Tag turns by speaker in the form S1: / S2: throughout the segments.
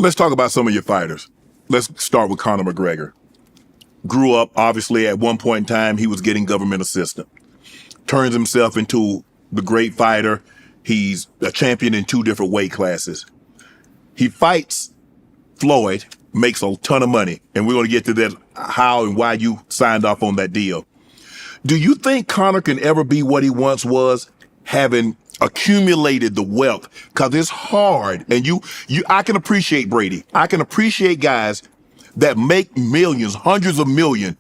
S1: Let's talk about some of your fighters. Let's start with Conor McGregor. Grew up, obviously, at one point in time, he was getting government assistance. Turns himself into the great fighter. He's a champion in 2 different weight classes. He fights Floyd, makes a ton of money, and we're going to get to that, how and why you signed off on that deal. Do you think Conor can ever be what he once was, having accumulated the wealth? Because it's hard, and I can appreciate Brady. I can appreciate guys that make millions, hundreds of millions,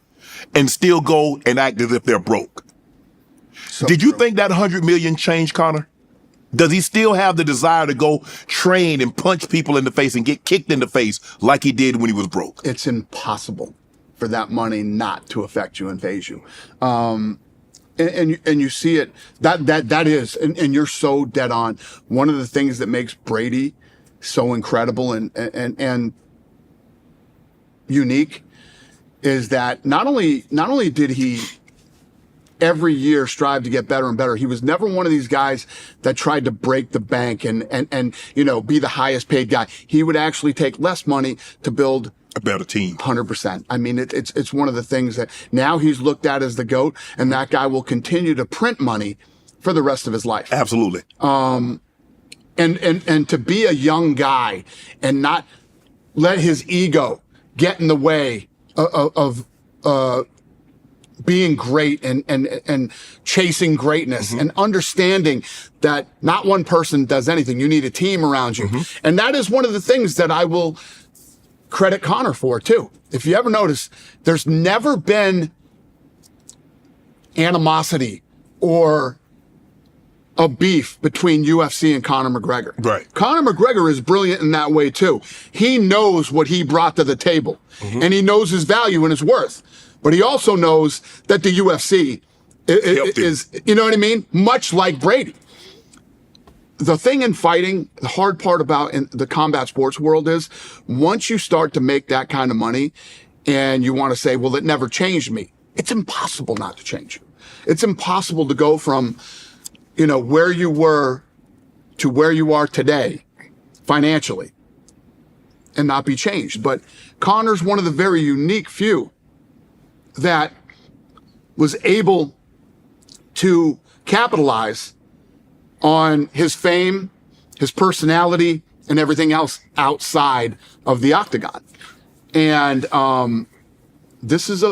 S1: and still go and act as if they're broke. So did you think that 100 million changed Conor? Does he still have the desire to go train and punch people in the face and get kicked in the face like he did when he was broke?
S2: It's impossible for that money not to affect you and phase you. And you see it, that is, and you're so dead on. One of the things that makes Brady so incredible and unique is that not only did he every year strive to get better and better, he was never one of these guys that tried to break the bank and be the highest paid guy. He would actually take less money to build
S1: a better team.
S2: 100%. I mean, it's one of the things that now he's looked at as the GOAT, and that guy will continue to print money for the rest of his life.
S1: Absolutely.
S2: And to be a young guy and not let his ego get in the way of being great and chasing greatness, and understanding that not one person does anything. You need a team around you. And that is one of the things that I will credit Conor for too. If you ever notice, there's never been animosity or a beef between UFC and Conor McGregor.
S1: Right.
S2: Conor McGregor is brilliant in that way too. He knows what he brought to the table, and he knows his value and his worth. But he also knows that the UFC is, you know what I mean? Much like Brady. The thing in fighting, the hard part about in the combat sports world is once you start to make that kind of money and you want to say, well, it never changed me. It's impossible not to change you. It's impossible to go from, where you were to where you are today financially and not be changed. But Conor's one of the very unique few that was able to capitalize on his fame, his personality, and everything else outside of the octagon. And this is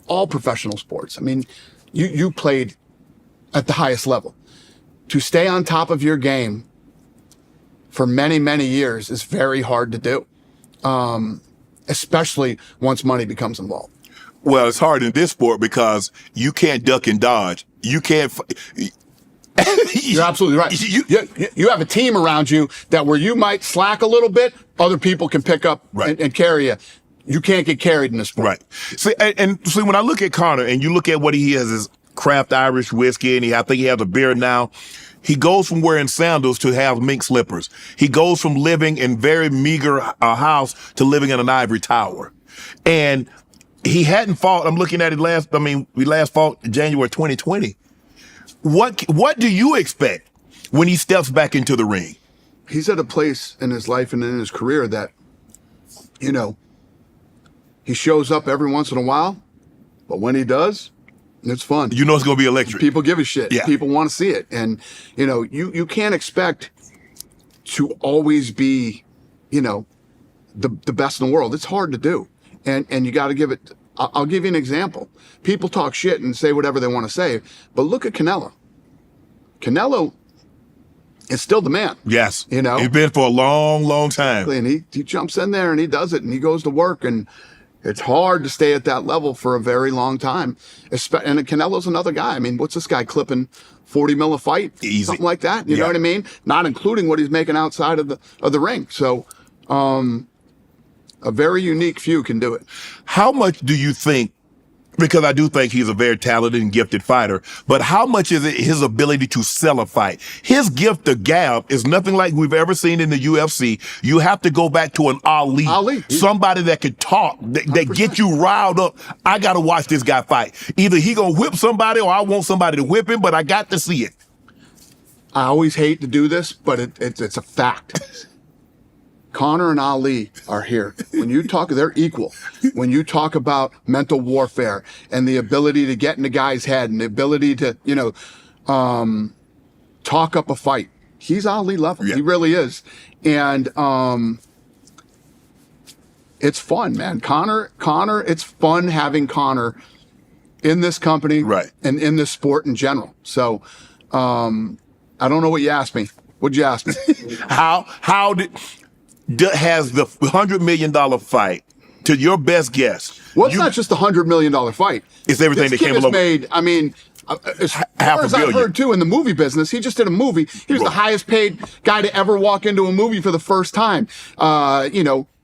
S2: all professional sports. I mean, you played at the highest level. To stay on top of your game for many, many years is very hard to do, especially once money becomes involved.
S1: Well, it's hard in this sport because you can't duck and dodge. You can't...
S2: You're absolutely right. You have a team around you that where you might slack a little bit, other people can pick up and carry you. You can't get carried in this sport.
S1: Right. See, when I look at Conor and you look at what he has, his craft Irish whiskey, and I think he has a beard now. He goes from wearing sandals to have mink slippers. He goes from living in very meager house to living in an ivory tower. And he hadn't fought. I'm looking at it we last fought in January 2020. What do you expect when he steps back into the ring?
S2: He's at a place in his life and in his career that, he shows up every once in a while, but when he does, it's fun.
S1: It's going to be electric.
S2: People give a shit.
S1: Yeah.
S2: People want to see it. And, you can't expect to always be, the best in the world. It's hard to do. And you got to give it. I'll give you an example. People talk shit and say whatever they want to say, but look at Canelo. Canelo is still the man.
S1: Yes. He's been for a long, long time.
S2: And he jumps in there and he does it and he goes to work, and it's hard to stay at that level for a very long time. And Canelo's another guy. I mean, what's this guy clipping 40 mil a fight?
S1: Easy.
S2: Something like that. You know what I mean? Not including what he's making outside of the ring. So, a very unique few can do it.
S1: How much do you think, because I do think he's a very talented and gifted fighter, but how much is it his ability to sell a fight? His gift of gab is nothing like we've ever seen in the UFC. You have to go back to an Ali. Somebody that can talk, that get you riled up. I got to watch this guy fight. Either he going to whip somebody or I want somebody to whip him, but I got to see it.
S2: I always hate to do this, but it's a fact. Conor and Ali are here. When you talk, they're equal. When you talk about mental warfare and the ability to get in the guy's head and the ability to, talk up a fight, he's Ali level.
S1: Yeah.
S2: He really is. And it's fun, man. Conor, it's fun having Conor in this company,
S1: right,
S2: and in this sport in general. So I don't know what you asked me. What'd you ask me?
S1: How has the $100 million fight, to your best guess?
S2: Well, it's not just the $100 million fight.
S1: It's everything
S2: this
S1: that came along.
S2: Made, I mean, as far as I've heard too, in the movie business, he just did a movie. He was the highest paid guy to ever walk into a movie for the first time.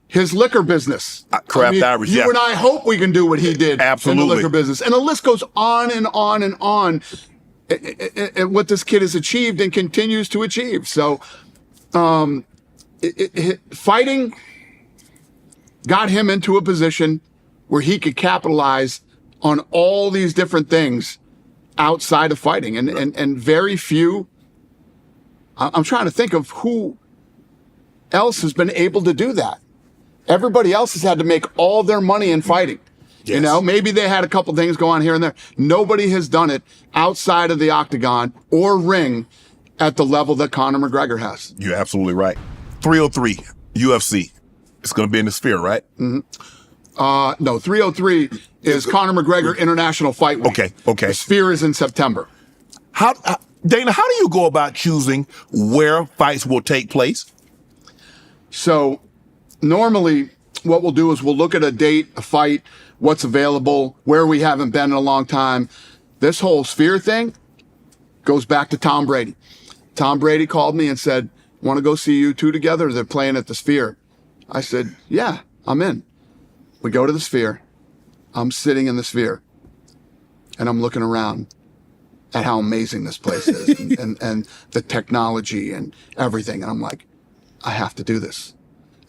S2: His liquor business.
S1: Craft Irish,
S2: You and I hope we can do what he did
S1: Absolutely.
S2: in the liquor business. And the list goes on and on and on at what this kid has achieved and continues to achieve. So fighting got him into a position where he could capitalize on all these different things outside of fighting. And very few, I'm trying to think of who else has been able to do that. Everybody else has had to make all their money in fighting. Yes. Maybe they had a couple things go on here and there. Nobody has done it outside of the octagon or ring at the level that Conor McGregor has.
S1: You're absolutely right. 303 UFC. It's going to be in the Sphere, right?
S2: Mm-hmm. No, 303 is Conor McGregor International Fight Week.
S1: Okay.
S2: The Sphere is in September.
S1: Dana, how do you go about choosing where fights will take place?
S2: So normally what we'll do is we'll look at a date, a fight, what's available, where we haven't been in a long time. This whole Sphere thing goes back to Tom Brady. Tom Brady called me and said, want to go see you two together? They're playing at the Sphere. I said, yeah, I'm in. We go to the Sphere. I'm sitting in the Sphere and I'm looking around at how amazing this place is and the technology and everything. And I'm like, I have to do this.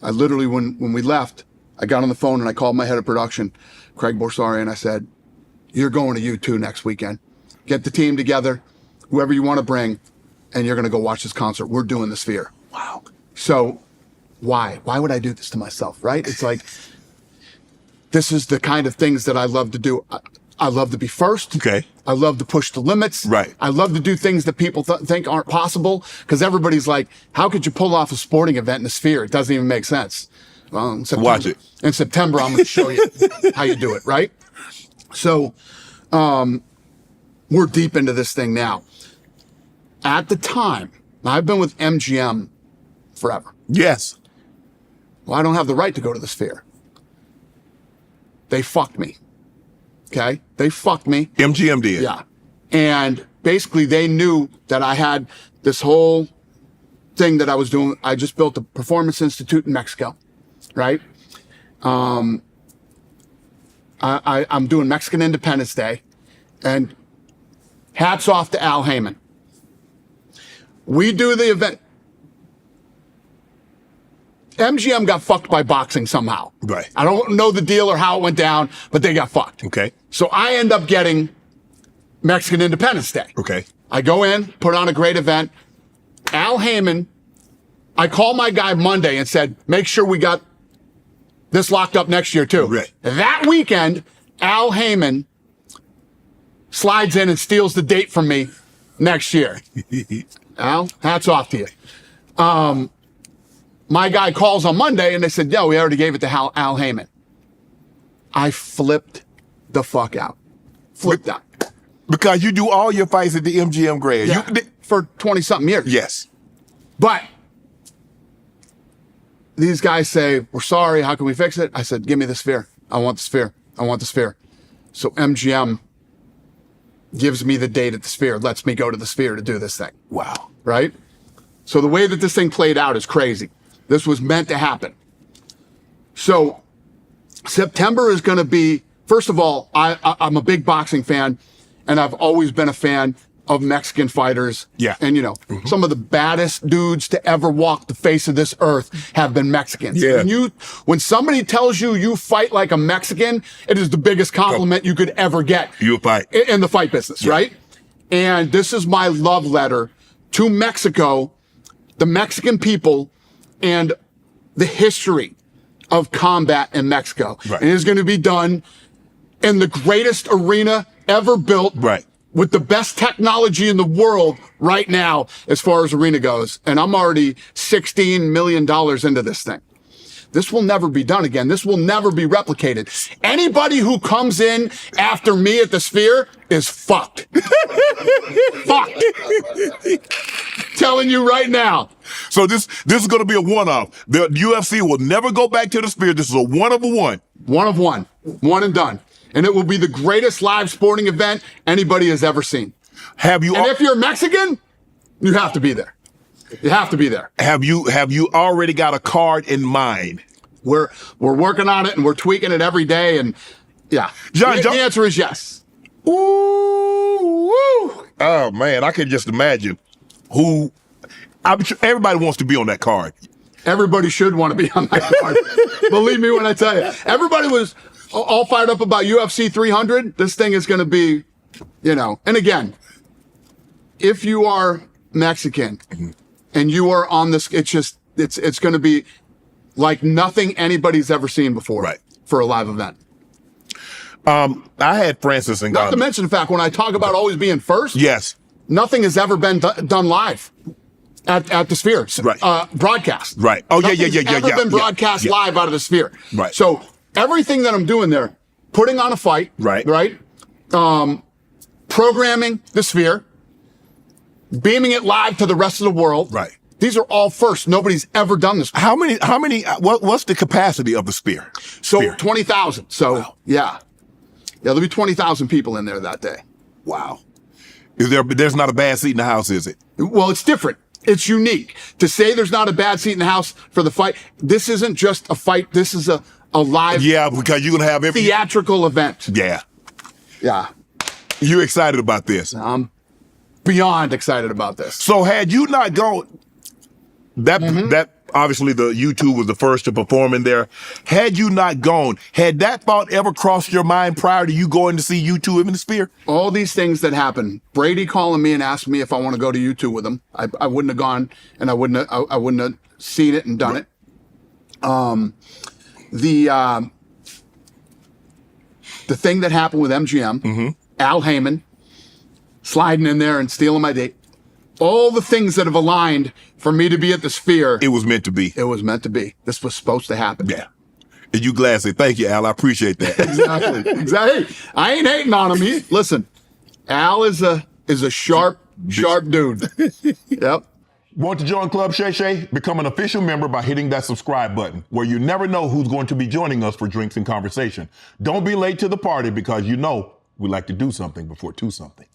S2: I literally, when we left, I got on the phone and I called my head of production, Craig Borsari, and I said, you're going to U2 next weekend. Get the team together, whoever you want to bring, and you're going to go watch this concert. We're doing the Sphere.
S1: Wow.
S2: So why? Why would I do this to myself, right? It's like, this is the kind of things that I love to do. I love to be first.
S1: Okay.
S2: I love to push the limits.
S1: Right.
S2: I love to do things that people think aren't possible, because everybody's like, how could you pull off a sporting event in the Sphere? It doesn't even make sense. Well, in September,
S1: watch it.
S2: In September, I'm going to show you how you do it, right? So we're deep into this thing now. At the time, I've been with MGM forever.
S1: Yes.
S2: Well, I don't have the right to go to the Sphere. They fucked me. Okay? They fucked me.
S1: MGM did.
S2: Yeah. And basically they knew that I had this whole thing that I was doing. I just built a performance institute in Mexico, right? I'm doing Mexican Independence Day, and hats off to Al Heyman. We do the event. MGM got fucked by boxing somehow.
S1: Right.
S2: I don't know the deal or how it went down, but they got fucked.
S1: Okay.
S2: So I end up getting Mexican Independence Day.
S1: Okay.
S2: I go in, put on a great event. Al Heyman, I called my guy Monday and said, make sure we got this locked up next year too.
S1: Right.
S2: That weekend, Al Heyman slides in and steals the date from me next year. Al, hats off to you. My guy calls on Monday and they said, no, we already gave it to Al Heyman. I flipped the fuck out. Flipped out.
S1: Because you do all your fights at the MGM Grand.
S2: Yeah, for 20-something years.
S1: Yes.
S2: But these guys say, we're sorry, how can we fix it? I said, give me the Sphere. I want the Sphere. I want the Sphere. So MGM gives me the date at the Sphere, lets me go to the Sphere to do this thing.
S1: Wow.
S2: Right? So the way that this thing played out is crazy. This was meant to happen. So September is going to be, first of all, I'm a big boxing fan, and I've always been a fan of Mexican fighters.
S1: Yeah.
S2: And, some of the baddest dudes to ever walk the face of this earth have been Mexicans.
S1: Yeah.
S2: When somebody tells you you fight like a Mexican, it is the biggest compliment you could ever get.
S1: You fight.
S2: In the fight business, right? And this is my love letter to Mexico, the Mexican people, and the history of combat in Mexico.
S1: Right.
S2: And it's going to be done in the greatest arena ever built.
S1: Right.
S2: With the best technology in the world right now, as far as arena goes. And I'm already $16 million into this thing. This will never be done again. This will never be replicated. Anybody who comes in after me at the Sphere is fucked. Fucked. Telling you right now.
S1: So this is going to be a one-off. The UFC will never go back to the Sphere. This is a one of a one.
S2: One of one. One and done. And it will be the greatest live sporting event anybody has ever seen.
S1: And
S2: if you're Mexican, you have to be there. You have to be there.
S1: Have you already got a card in mind?
S2: We're working on it and we're tweaking it every day. And yeah,
S1: John,
S2: the answer is yes.
S1: Ooh, woo. Oh man, I can just imagine who. I'm sure everybody wants to be on that card.
S2: Everybody should want to be on that card. Believe me when I tell you. Everybody was all fired up about UFC 300. This thing is going to be, and again, if you are Mexican and you are on this, it's going to be like nothing anybody's ever seen before.
S1: Right.
S2: For a live event.
S1: I had Francis and
S2: Not to mention the fact when I talk about always being first.
S1: Yes.
S2: Nothing has ever been done live at the Sphere.
S1: Right.
S2: Broadcast.
S1: Right. Oh,
S2: Nothing's ever been broadcast live out of the Sphere.
S1: Right.
S2: So everything that I'm doing there, putting on a fight.
S1: Right.
S2: Right. Programming the Sphere, beaming it live to the rest of the world.
S1: Right.
S2: These are all first. Nobody's ever done this before.
S1: How many, what's the capacity of the Sphere?
S2: So 20,000. So
S1: wow.
S2: Yeah, there'll be 20,000 people in there that day.
S1: Wow. There's not a bad seat in the house, is it?
S2: Well, it's different. It's unique. To say there's not a bad seat in the house for the fight, this isn't just a fight. This is a live.
S1: Yeah, because you're going to have
S2: theatrical event.
S1: Yeah.
S2: Yeah.
S1: You excited about this?
S2: I'm beyond excited about this.
S1: So had you not gone, that obviously the U2 was the first to perform in there. Had you not gone, had that thought ever crossed your mind prior to you going to see U2 in the Sphere? All
S2: these things that happened. Brady calling me and asking me if I want to go to U2 with him. I wouldn't have gone, and I wouldn't have seen it and done it. The thing that happened with MGM, Al Heyman sliding in there and stealing my date. All the things that have aligned for me to be at the Sphere.
S1: It was meant to be.
S2: It was meant to be. This was supposed to happen.
S1: Yeah. And you glad say, thank you, Al. I appreciate that.
S2: Exactly. I ain't hating on him. Listen, Al is a sharp dude. Yep.
S1: Want to join Club Shay Shay? Become an official member by hitting that subscribe button, where you never know who's going to be joining us for drinks and conversation. Don't be late to the party because we like to do something before 2 something.